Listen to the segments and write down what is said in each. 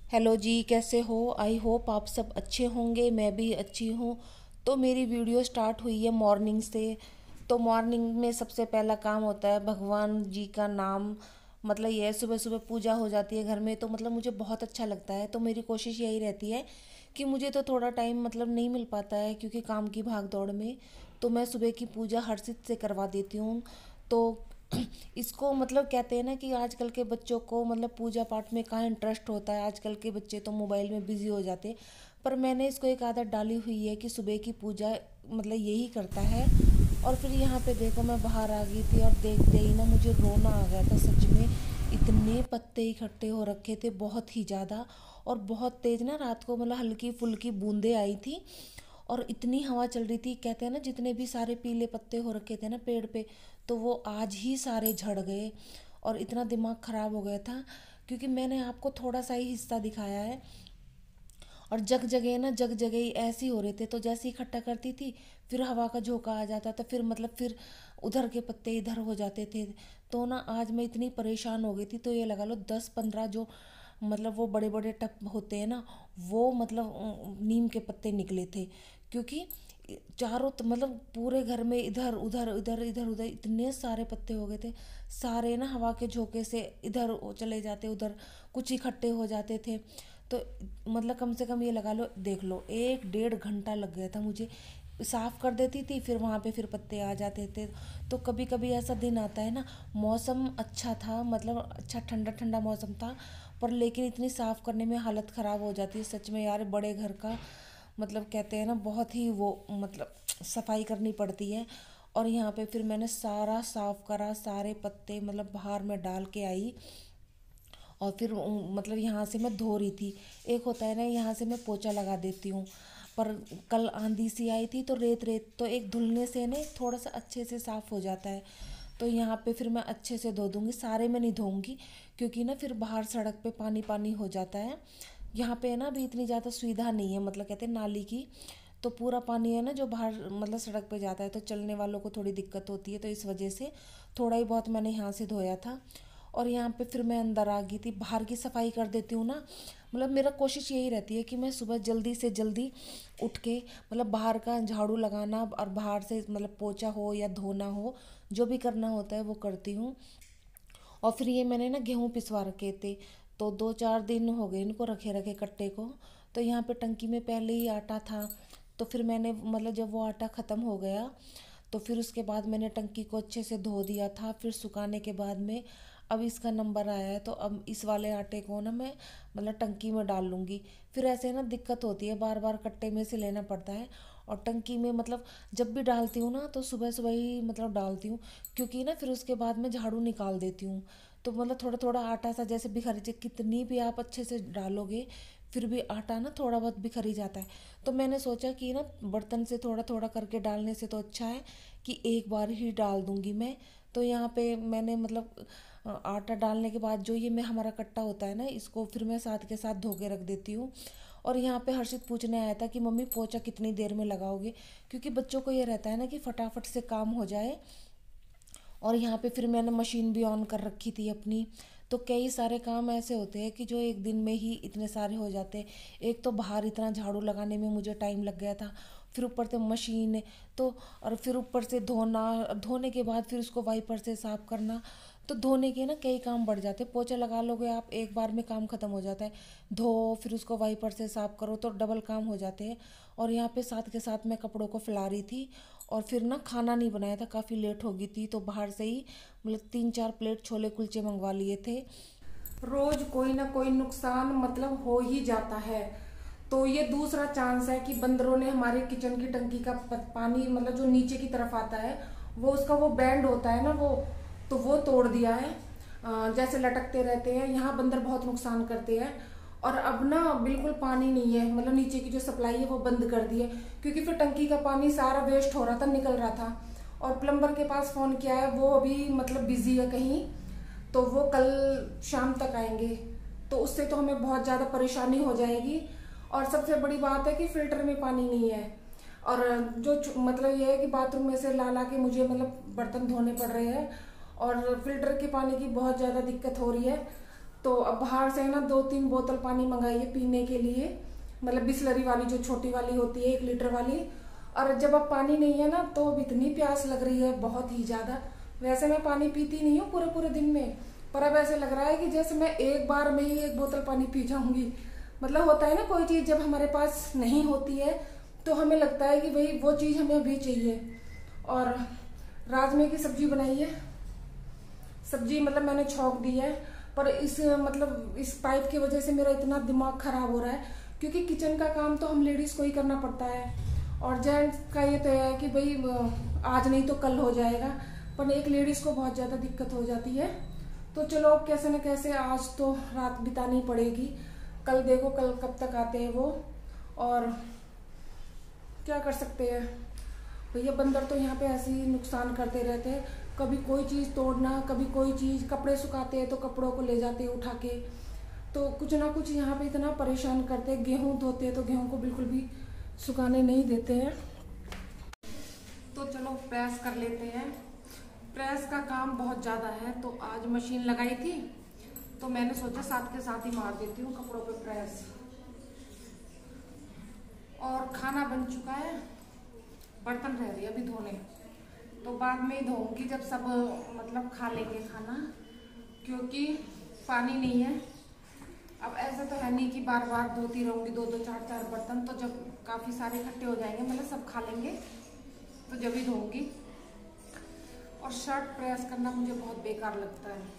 Hello जी, कैसे हो? I hope आप सब अच्छे होंगे। मैं भी अच्छी हूँ। तो मेरी वीडियो स्टार्ट हुई है मॉर्निंग से। तो मॉर्निंग में सबसे पहला काम होता है भगवान जी का नाम, मतलब ये सुबह सुबह पूजा हो जाती है घर में। तो मतलब मुझे बहुत अच्छा लगता है। तो मेरी कोशिश यही रहती है कि मुझे तो थोड़ा टाइम मतलब नहीं मिल पाता है क्योंकि काम की भाग दौड़ में। तो मैं सुबह की पूजा हर्षित से करवा देती हूँ। तो इसको मतलब कहते हैं ना कि आजकल के बच्चों को मतलब पूजा पाठ में कहाँ इंटरेस्ट होता है। आजकल के बच्चे तो मोबाइल में बिजी हो जाते हैं। पर मैंने इसको एक आदत डाली हुई है कि सुबह की पूजा मतलब यही करता है। और फिर यहाँ पे देखो, मैं बाहर आ गई थी और देखते ही ना मुझे रोना आ गया था सच में। इतने पत्ते इकट्ठे हो रखे थे, बहुत ही ज़्यादा। और बहुत तेज ना रात को मतलब हल्की फुल्की बूंदें आई थी। और इतनी हवा चल रही थी, कहते हैं ना जितने भी सारे पीले पत्ते हो रखे थे ना पेड़ पे, तो वो आज ही सारे झड़ गए। और इतना दिमाग ख़राब हो गया था क्योंकि मैंने आपको थोड़ा सा ही हिस्सा दिखाया है। और जग जगह ना, जग जगह ही ऐसे ही हो रहे थे। तो जैसे ही इकट्ठा करती थी, फिर हवा का झोंका आ जाता था, फिर मतलब फिर उधर के पत्ते इधर हो जाते थे। तो ना आज मैं इतनी परेशान हो गई थी। तो ये लगा लो 10-15 जो मतलब वो बड़े बड़े टप होते हैं ना, वो मतलब नीम के पत्ते निकले थे। क्योंकि चारों मतलब पूरे घर में इधर उधर इधर इधर उधर इतने सारे पत्ते हो गए थे। सारे ना हवा के झोंके से इधर चले जाते, उधर कुछ इकट्ठे हो जाते थे। तो मतलब कम से कम ये लगा लो, देख लो 1-1.5 घंटा लग गया था मुझे। साफ कर देती थी, फिर वहाँ पे फिर पत्ते आ जाते थे। तो कभी कभी ऐसा दिन आता है ना, मौसम अच्छा था, मतलब अच्छा ठंडा ठंडा मौसम था, पर लेकिन इतनी साफ करने में हालत ख़राब हो जाती है सच में यार। बड़े घर का मतलब कहते हैं ना, बहुत ही वो मतलब सफाई करनी पड़ती है। और यहाँ पे फिर मैंने सारा साफ करा, सारे पत्ते मतलब बाहर में डाल के आई। और फिर मतलब यहाँ से मैं धो रही थी। एक होता है ना, यहाँ से मैं पोछा लगा देती हूँ। पर कल आंधी सी आई थी तो रेत रेत तो एक धुलने से ना थोड़ा सा अच्छे से साफ़ हो जाता है। तो यहाँ पे फिर मैं अच्छे से धो दूँगी, सारे में नहीं धोऊंगी क्योंकि ना फिर बाहर सड़क पे पानी पानी हो जाता है। यहाँ पे ना अभी इतनी ज़्यादा सुविधा नहीं है, मतलब कहते हैं नाली की। तो पूरा पानी है ना जो बाहर मतलब सड़क पे जाता है, तो चलने वालों को थोड़ी दिक्कत होती है। तो इस वजह से थोड़ा ही बहुत मैंने यहाँ से धोया था। और यहाँ पे फिर मैं अंदर आ गई थी। बाहर की सफाई कर देती हूँ ना, मतलब मेरा कोशिश यही रहती है कि मैं सुबह जल्दी से जल्दी उठ के मतलब बाहर का झाड़ू लगाना और बाहर से मतलब पोछा हो या धोना हो, जो भी करना होता है वो करती हूँ। और फिर ये मैंने ना गेहूँ पिसवा रखे थे। तो 2-4 दिन हो गए इनको रखे रखे कट्टे को। तो यहाँ पे टंकी में पहले ही आटा था। तो फिर मैंने मतलब जब वो आटा ख़त्म हो गया, तो फिर उसके बाद मैंने टंकी को अच्छे से धो दिया था। फिर सुखाने के बाद में अब इसका नंबर आया है, तो अब इस वाले आटे को ना मैं मतलब टंकी में डाल लूँगी। फिर ऐसे ना दिक्कत होती है, बार बार कट्टे में से लेना पड़ता है। और टंकी में मतलब जब भी डालती हूँ ना, तो सुबह सुबह ही मतलब डालती हूँ क्योंकि ना फिर उसके बाद में झाड़ू निकाल देती हूँ। तो मतलब थोड़ा थोड़ा आटा सा जैसे बिखर जाए, कितनी भी आप अच्छे से डालोगे फिर भी आटा ना थोड़ा बहुत बिखर ही जाता है। तो मैंने सोचा कि ना बर्तन से थोड़ा थोड़ा करके डालने से तो अच्छा है कि एक बार ही डाल दूंगी मैं। तो यहाँ पे मैंने मतलब आटा डालने के बाद जो ये मैं हमारा कट्टा होता है ना, इसको फिर मैं साथ के साथ धो के रख देती हूँ। और यहाँ पे हर्षित पूछने आया था कि मम्मी पोछा कितनी देर में लगाओगे, क्योंकि बच्चों को ये रहता है ना कि फटाफट से काम हो जाए। और यहाँ पे फिर मैंने मशीन भी ऑन कर रखी थी अपनी। तो कई सारे काम ऐसे होते हैं कि जो एक दिन में ही इतने सारे हो जाते हैं। एक तो बाहर इतना झाड़ू लगाने में मुझे टाइम लग गया था, फिर ऊपर से मशीन। तो और फिर ऊपर से धोना, धोने के बाद फिर उसको वाइपर से साफ करना। तो धोने के ना कई काम बढ़ जाते हैं। पोछा लगा लोगे आप, एक बार में काम खत्म हो जाता है। धो फिर उसको वाइपर से साफ करो तो डबल काम हो जाते हैं। और यहाँ पे साथ के साथ मैं कपड़ों को फैला रही थी। और फिर ना खाना नहीं बनाया था, काफ़ी लेट हो गई थी, तो बाहर से ही मतलब 3-4 प्लेट छोले कुलचे मंगवा लिए थे। रोज कोई ना कोई नुकसान मतलब हो ही जाता है। तो ये दूसरा चांस है कि बंदरों ने हमारे किचन की टंकी का पानी मतलब जो नीचे की तरफ आता है, वो उसका वो बैंड होता है ना वो, तो वो तोड़ दिया है। जैसे लटकते रहते हैं, यहाँ बंदर बहुत नुकसान करते हैं। और अब ना बिल्कुल पानी नहीं है, मतलब नीचे की जो सप्लाई है वो बंद कर दी है क्योंकि फिर टंकी का पानी सारा वेस्ट हो रहा था, निकल रहा था। और प्लम्बर के पास फोन किया है, वो अभी मतलब बिजी है कहीं, तो वो कल शाम तक आएंगे। तो उससे तो हमें बहुत ज़्यादा परेशानी हो जाएगी। और सबसे बड़ी बात है कि फिल्टर में पानी नहीं है। और जो मतलब ये है कि बाथरूम में से ला ला के मुझे मतलब बर्तन धोने पड़ रहे हैं और फिल्टर के पानी की बहुत ज़्यादा दिक्कत हो रही है। तो अब बाहर से ना 2-3 बोतल पानी मंगाई है पीने के लिए, मतलब बिस्लरी वाली जो छोटी वाली होती है 1 लीटर वाली। और जब अब पानी नहीं है ना तो अब इतनी प्यास लग रही है बहुत ही ज्यादा। वैसे मैं पानी पीती नहीं हूँ पूरे पूरे दिन में, पर अब ऐसे लग रहा है कि जैसे मैं एक बार में ही 1 बोतल पानी पी जाऊंगी। मतलब होता है ना कोई चीज जब हमारे पास नहीं होती है तो हमें लगता है कि भाई वो चीज हमें अभी चाहिए। और राजमे की सब्जी बनाई है, सब्जी मतलब मैंने छौंक दी है, पर इस पाइप की वजह से मेरा इतना दिमाग खराब हो रहा है, क्योंकि किचन का काम तो हम लेडीज को ही करना पड़ता है और जेंट्स का ये तो है कि भाई आज नहीं तो कल हो जाएगा, पर एक लेडीज को बहुत ज्यादा दिक्कत हो जाती है। तो चलो अब कैसे न कैसे आज तो रात बितानी पड़ेगी, कल देखो कल कब तक आते हैं वो, और क्या कर सकते हैं भैया। बंदर तो यहाँ पे ऐसे ही नुकसान करते रहते हैं, कभी कोई चीज तोड़ना, कभी कोई चीज, कपड़े सुखाते हैं तो कपड़ों को ले जाते हैं उठा के, तो कुछ ना कुछ यहाँ पे इतना परेशान करते हैं। गेहूं धोते हैं तो गेहूं को बिल्कुल भी सुखाने नहीं देते हैं। तो चलो प्रेस कर लेते हैं। प्रेस का काम बहुत ज्यादा है, तो आज मशीन लगाई थी तो मैंने सोचा साथ के साथ ही मार देती हूँ कपड़ों पे प्रेस। और खाना बन चुका है, बर्तन रह रही है अभी धोने, तो बाद में ही धोऊंगी जब सब मतलब खा लेंगे खाना, क्योंकि पानी नहीं है। अब ऐसा तो है नहीं कि बार बार धोती रहूंगी 2-2 4-4 बर्तन, तो जब काफी सारे इकट्ठे हो जाएंगे मतलब सब खा लेंगे तो जब ही धोऊंगी। और शर्ट प्रेस करना मुझे बहुत बेकार लगता है।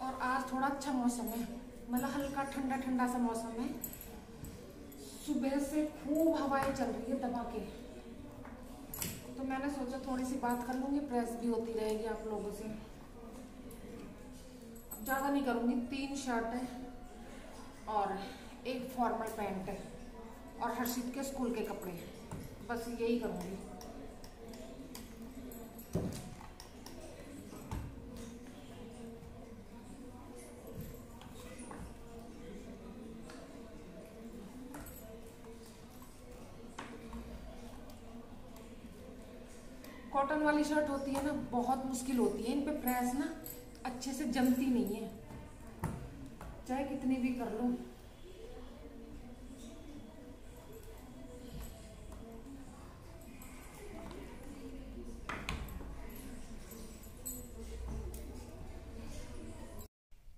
और आज थोड़ा अच्छा मौसम है, मतलब हल्का ठंडा ठंडा सा मौसम है। सुबह से खूब हवाएं चल रही है दबा के, तो मैंने सोचा थोड़ी सी बात कर लूंगी, प्रेस भी होती रहेगी आप लोगों से। ज्यादा नहीं करूंगी, 3 शर्ट है और 1 फॉर्मल पैंट है और हर्षित के स्कूल के कपड़े, बस यही करूंगी। कॉटन वाली शर्ट होती है ना, बहुत मुश्किल होती है इन पे प्रेस ना, अच्छे से जमती नहीं है चाहे कितनी भी कर लो।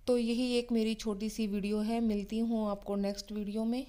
तो यही एक मेरी छोटी सी वीडियो है, मिलती हूँ आपको नेक्स्ट वीडियो में।